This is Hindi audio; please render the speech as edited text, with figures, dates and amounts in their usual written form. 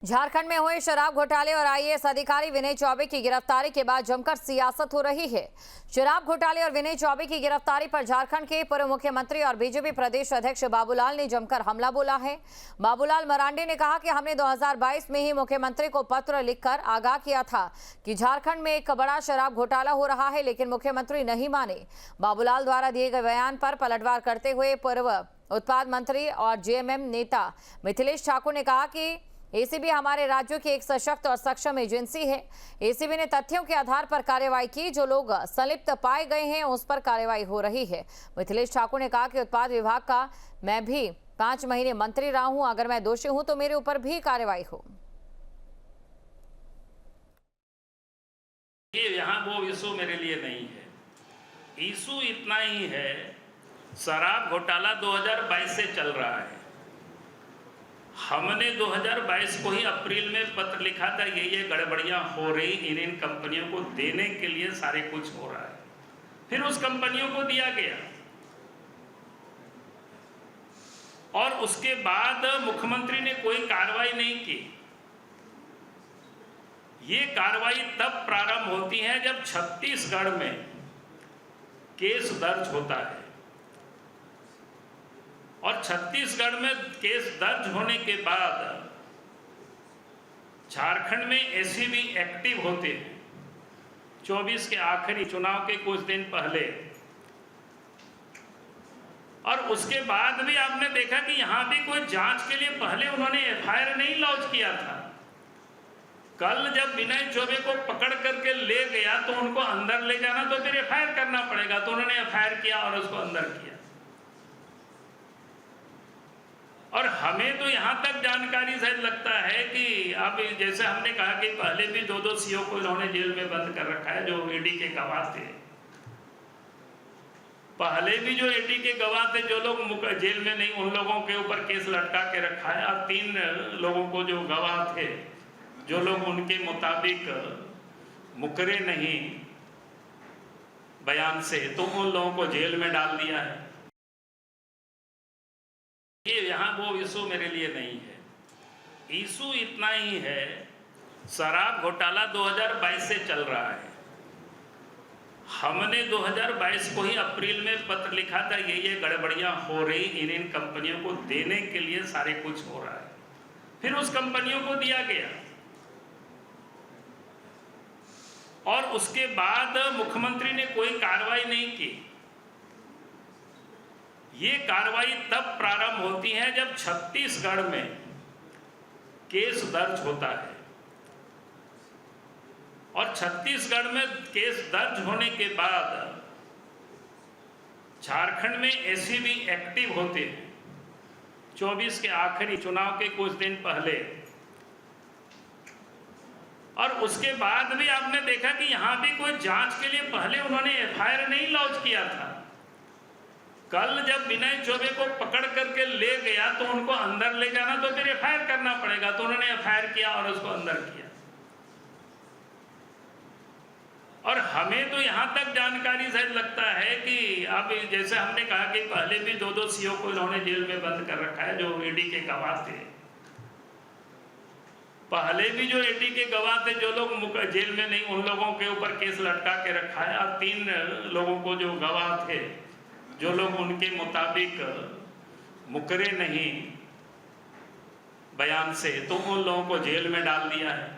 झारखंड में हुए शराब घोटाले और आईएएस अधिकारी विनय चौबे की गिरफ्तारी के बाद जमकर सियासत हो रही है। शराब घोटाले और विनय चौबे की गिरफ्तारी पर झारखंड के पूर्व मुख्यमंत्री और बीजेपी प्रदेश अध्यक्ष बाबूलाल ने जमकर हमला बोला है। बाबूलाल मरांडी ने कहा कि हमने 2022 में ही मुख्यमंत्री को पत्र लिखकर आगाह किया था कि झारखंड में एक बड़ा शराब घोटाला हो रहा है, लेकिन मुख्यमंत्री नहीं माने। बाबूलाल द्वारा दिए गए बयान पर पलटवार करते हुए पूर्व उत्पाद मंत्री और जेएमएम नेता मिथिलेश ठाकुर ने कहा कि एसीबी हमारे राज्यों की एक सशक्त और सक्षम एजेंसी है। एसीबी ने तथ्यों के आधार पर कार्रवाई की, जो लोग संलिप्त पाए गए हैं उस पर कार्रवाई हो रही है। मिथिलेश ठाकुर ने कहा कि उत्पाद विभाग का मैं भी 5 महीने मंत्री रहा हूं, अगर मैं दोषी हूं तो मेरे ऊपर भी कार्रवाई हो। यहाँ वो इशू मेरे लिए नहीं है। इशू इतना ही है, शराब घोटाला 2022 से चल रहा है। हमने 2022 को ही अप्रैल में पत्र लिखा था, ये गड़बड़ियां हो रही, इन कंपनियों को देने के लिए सारे कुछ हो रहा है। फिर उस कंपनियों को दिया गया और उसके बाद मुख्यमंत्री ने कोई कार्रवाई नहीं की। ये कार्रवाई तब प्रारंभ होती है जब छत्तीसगढ़ में केस दर्ज होता है, और छत्तीसगढ़ में केस दर्ज होने के बाद झारखंड में एसीबी एक्टिव होते हैं। 24 के आखिरी चुनाव के कुछ दिन पहले, और उसके बाद भी आपने देखा कि यहां भी कोई जांच के लिए पहले उन्होंने एफआईआर नहीं लॉन्च किया था। कल जब विनय चौबे को पकड़ करके ले गया तो उनको अंदर ले जाना तो फिर एफआईआर करना पड़ेगा, तो उन्होंने एफआईआर किया और उसको अंदर किया। और हमें तो यहां तक जानकारी शायद लगता है कि अब जैसे हमने कहा कि पहले भी 2 सीओ को इन्होंने जेल में बंद कर रखा है, जो ईडी के गवाह थे। पहले भी जो ईडी के गवाह थे, जो लोग जेल में नहीं, उन लोगों के ऊपर केस लटका के रखा है। और 3 लोगों को जो गवाह थे, जो लोग उनके मुताबिक मुकरे नहीं बयान से, तो उन लोगों को जेल में डाल दिया है। यहाँ वो इशू मेरे लिए नहीं है। इशू इतना ही है, शराब घोटाला 2022 से चल रहा है। हमने 2022 को ही अप्रैल में पत्र लिखा था, ये गड़बड़ियां हो रही, इन कंपनियों को देने के लिए सारे कुछ हो रहा है। फिर उस कंपनियों को दिया गया और उसके बाद मुख्यमंत्री ने कोई कार्रवाई नहीं की। ये कार्रवाई तब प्रारंभ होती है जब छत्तीसगढ़ में केस दर्ज होता है, और छत्तीसगढ़ में केस दर्ज होने के बाद झारखंड में एसीबी एक्टिव होते हैं। 24 के आखिरी चुनाव के कुछ दिन पहले, और उसके बाद भी आपने देखा कि यहां भी कोई जांच के लिए पहले उन्होंने एफआईआर नहीं लॉन्च किया था। कल जब विनय चौबे को पकड़ करके ले गया तो उनको अंदर ले जाना तो फिर एफआईआर करना पड़ेगा, तो उन्होंने एफआईआर किया और उसको अंदर किया। और हमें तो यहां तक जानकारी शायद लगता है कि अब जैसे हमने कहा कि पहले भी 2 सीओ को इन्होंने जेल में बंद कर रखा है, जो ईडी के गवाह थे। पहले भी जो ईडी के गवाह थे, जो लोग जेल में नहीं, उन लोगों के ऊपर केस लटका के रखा है। और 3 लोगों को जो गवाह थे, जो लोग उनके मुताबिक मुकरे नहीं बयान से, तो उन लोगों को जेल में डाल दिया है।